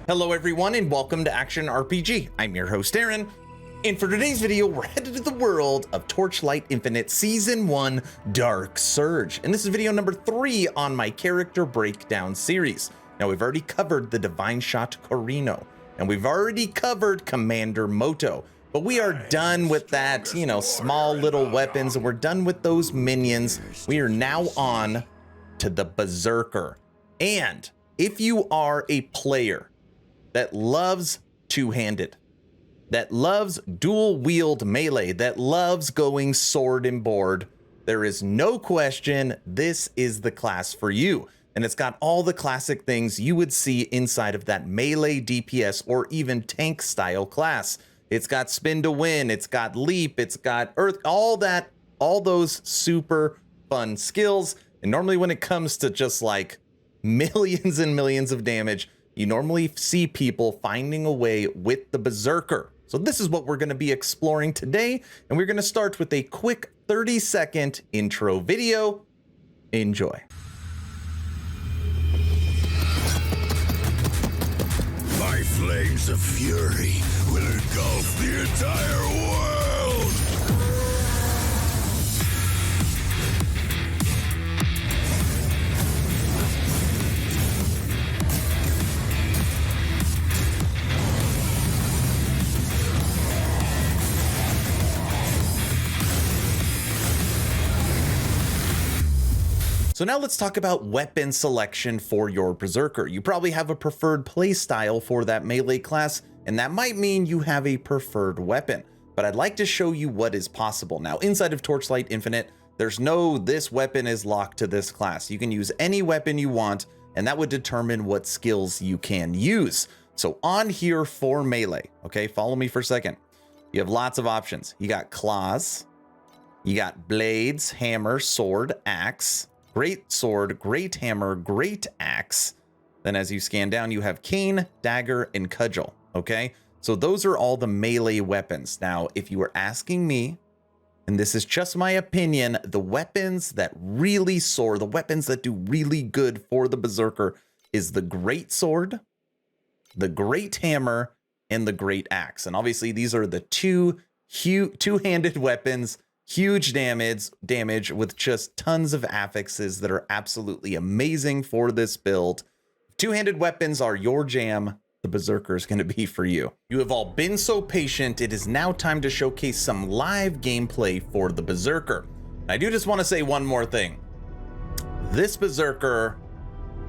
Hello everyone and welcome to Action RPG. I'm your host Aaron, and for today's video we're headed to the world of Torchlight Infinite Season 1 Dark Surge. And this is video number 3 on my character breakdown series. Now we've already covered the Divine Shot Corino, and we've already covered Commander Moto, but we are done with that, small little weapons, and we're done with those minions. We are now on to the Berserker. And if you are a player that loves two-handed, that loves dual-wield melee, that loves going sword and board, there is no question this is the class for you. And it's got all the classic things you would see inside of that melee DPS or even tank style class. It's got spin to win, it's got leap, it's got earth, all those super fun skills. And normally when it comes to just like millions and millions of damage, you normally see people finding a way with the Berserker. So this is what we're going to be exploring today, and we're going to start with a quick 30-second intro video. Enjoy. My flames of fury will engulf the entire world! So now let's talk about weapon selection for your Berserker. You probably have a preferred playstyle for that melee class, and that might mean you have a preferred weapon. But I'd like to show you what is possible. Now, inside of Torchlight Infinite, there's no this weapon is locked to this class. You can use any weapon you want, and that would determine what skills you can use. So on here for melee, okay, follow me for a second. You have lots of options. You got claws, you got blades, hammer, sword, axe, great sword, great hammer, great axe. Then as you scan down, you have cane, dagger, and cudgel, okay? So those are all the melee weapons. Now, if you were asking me, and this is just my opinion, the weapons that really soar, the weapons that do really good for the Berserker is the great sword, the great hammer, and the great axe. And obviously these are the two-handed weapons. Huge damage with just tons of affixes that are absolutely amazing for this build. Two-handed weapons are your jam. The Berserker is going to be for you. You have all been so patient. It is now time to showcase some live gameplay for the Berserker. I do just want to say one more thing. This Berserker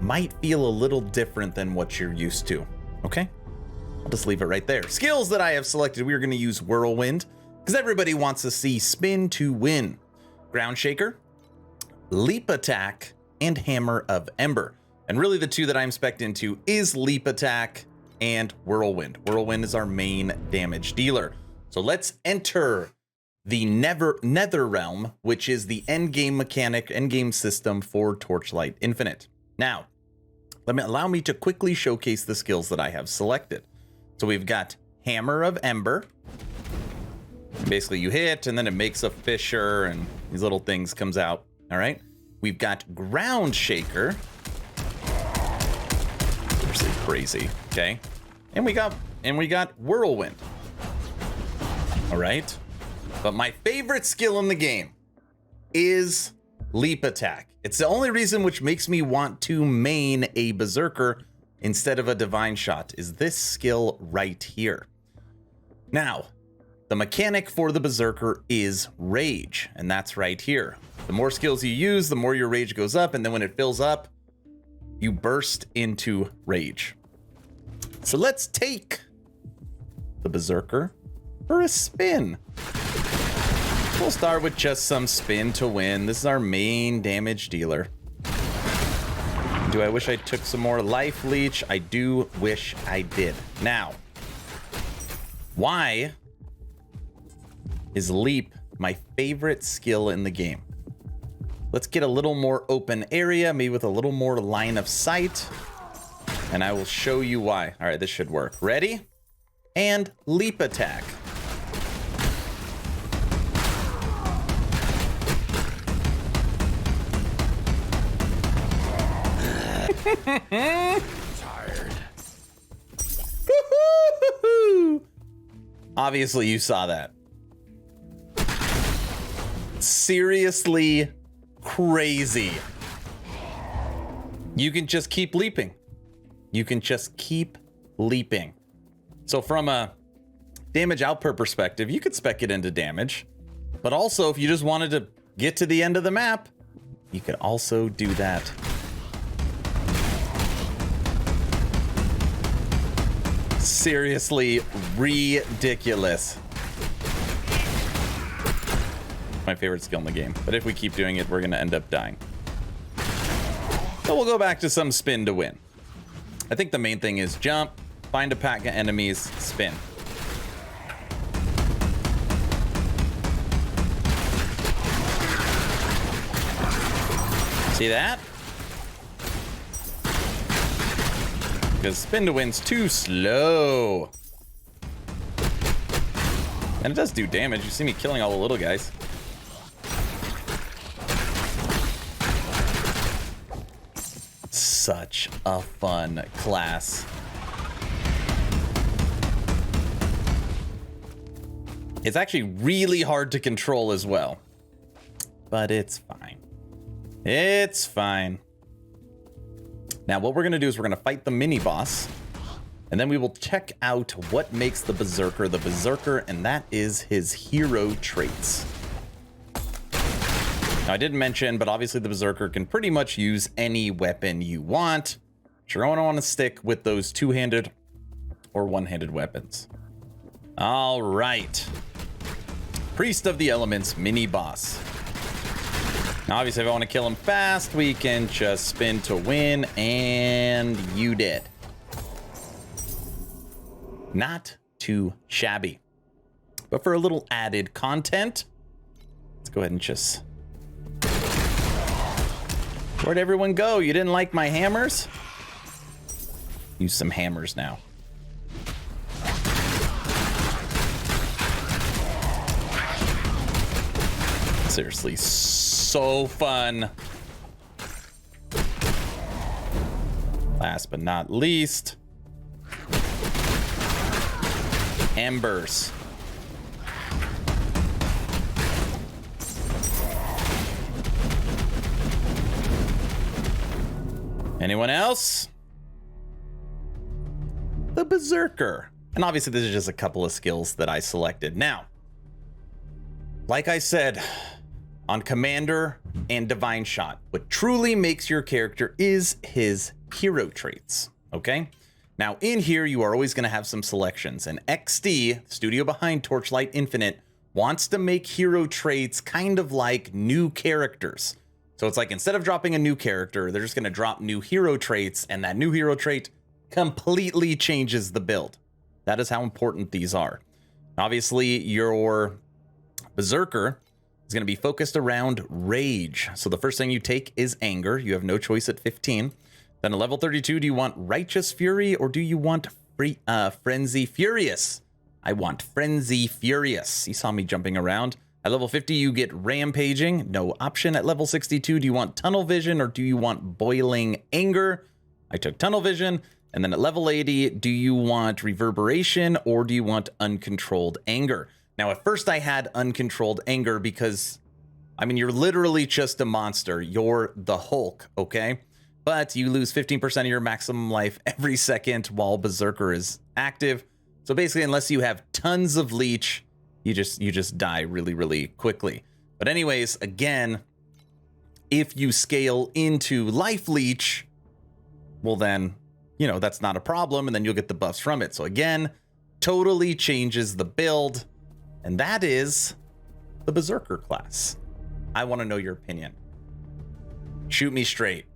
might feel a little different than what you're used to. Okay? I'll just leave it right there. Skills that I have selected, we are going to use Whirlwind, because everybody wants to see spin to win. Ground Shaker, Leap Attack, and Hammer of Ember. And really the two that I'm spec'd into is Leap Attack and Whirlwind. Whirlwind is our main damage dealer. So let's enter the Nether Realm, which is the endgame mechanic, endgame system for Torchlight Infinite. Now, allow me to quickly showcase the skills that I have selected. So we've got Hammer of Ember. Basically you hit and then it makes a fissure and these little things comes out. All right, we've got Ground Shaker. Seriously crazy. Okay, and we got Whirlwind. All right, but my favorite skill in the game is Leap Attack. It's the only reason which makes me want to main a Berserker instead of a Divine Shot is this skill right here. Now, the mechanic for the Berserker is Rage, and that's right here. The more skills you use, the more your rage goes up, and then when it fills up, you burst into rage. So let's take the Berserker for a spin. We'll start with just some spin to win. This is our main damage dealer. Do I wish I took some more life leech? I do wish I did. Now, why is Leap my favorite skill in the game? Let's get a little more open area, maybe with a little more line of sight, and I will show you why. All right, this should work. Ready? And Leap Attack. Tired. Obviously, you saw that. Seriously crazy. You can just keep leaping. You can just keep leaping. So from a damage output perspective, you could spec it into damage. But also, if you just wanted to get to the end of the map, you could also do that. Seriously ridiculous. My favorite skill in the game. But if we keep doing it, we're going to end up dying. So we'll go back to some spin to win. I think the main thing is jump, find a pack of enemies, spin. See that? Because spin to win's too slow. And it does do damage. You see me killing all the little guys. Such a fun class. It's actually really hard to control as well. But it's fine. It's fine. Now, what we're going to do is we're going to fight the mini-boss. And then we will check out what makes the Berserker, and that is his hero traits. Now, I didn't mention, but obviously the Berserker can pretty much use any weapon you want. But you're going to want to stick with those two-handed or one-handed weapons. All right. Priest of the Elements mini-boss. Now, obviously, if I want to kill him fast, we can just spin to win, and you did. Not too shabby. But for a little added content, let's go ahead and just... Where'd everyone go? You didn't like my hammers? Use some hammers now. Seriously, so fun. Last but not least, embers. Anyone else? The Berserker. And obviously this is just a couple of skills that I selected. Now, like I said, on Commander and Divine Shot, what truly makes your character is his hero traits, okay? Now in here, you are always gonna have some selections, and XD, the studio behind Torchlight Infinite, wants to make hero traits kind of like new characters. So it's like, instead of dropping a new character, they're just gonna drop new hero traits, and that new hero trait completely changes the build. That is how important these are. Obviously, your Berserker is going to be focused around rage. So the first thing you take is anger. You have no choice at 15. Then at level 32, do you want righteous fury or do you want frenzy furious? I want frenzy furious. You saw me jumping around. At level 50, you get rampaging. No option. At level 62, do you want tunnel vision or do you want boiling anger? I took tunnel vision. And then at level 80, do you want reverberation or do you want uncontrolled anger? Now, at first I had uncontrolled anger because, I mean, you're literally just a monster. You're the Hulk, okay? But you lose 15% of your maximum life every second while Berserker is active. So basically, unless you have tons of leech, you just die really, really quickly. But anyways, again, if you scale into life leech, well then, you know, that's not a problem, and then you'll get the buffs from it. So again, totally changes the build. And that is the Berserker class. I want to know your opinion. Shoot me straight.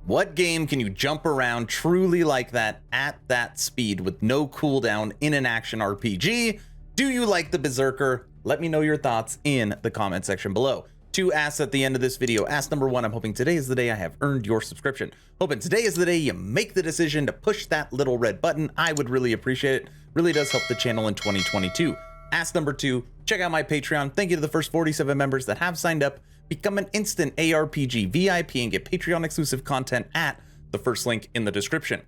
What game can you jump around truly like that at that speed with no cooldown in an action RPG? Do you like the Berserker? Let me know your thoughts in the comment section below. 2 asks at the end of this video. Ask number 1, I'm hoping today is the day I have earned your subscription. Hoping today is the day you make the decision to push that little red button. I would really appreciate it. Really does help the channel in 2022. Ask number 2, check out my Patreon. Thank you to the first 47 members that have signed up. Become an instant ARPG VIP and get Patreon exclusive content at the first link in the description.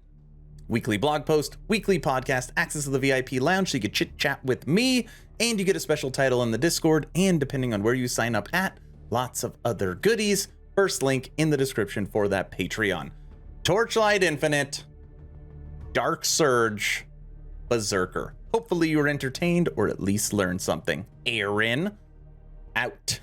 weekly blog post, weekly podcast, access to the VIP lounge so you can chit chat with me, and you get a special title in the Discord, and depending on where you sign up at, lots of other goodies. First link in the description for that Patreon. Torchlight Infinite, Dark Surge, Berserker. Hopefully you were entertained or at least learned something. Aaron, out.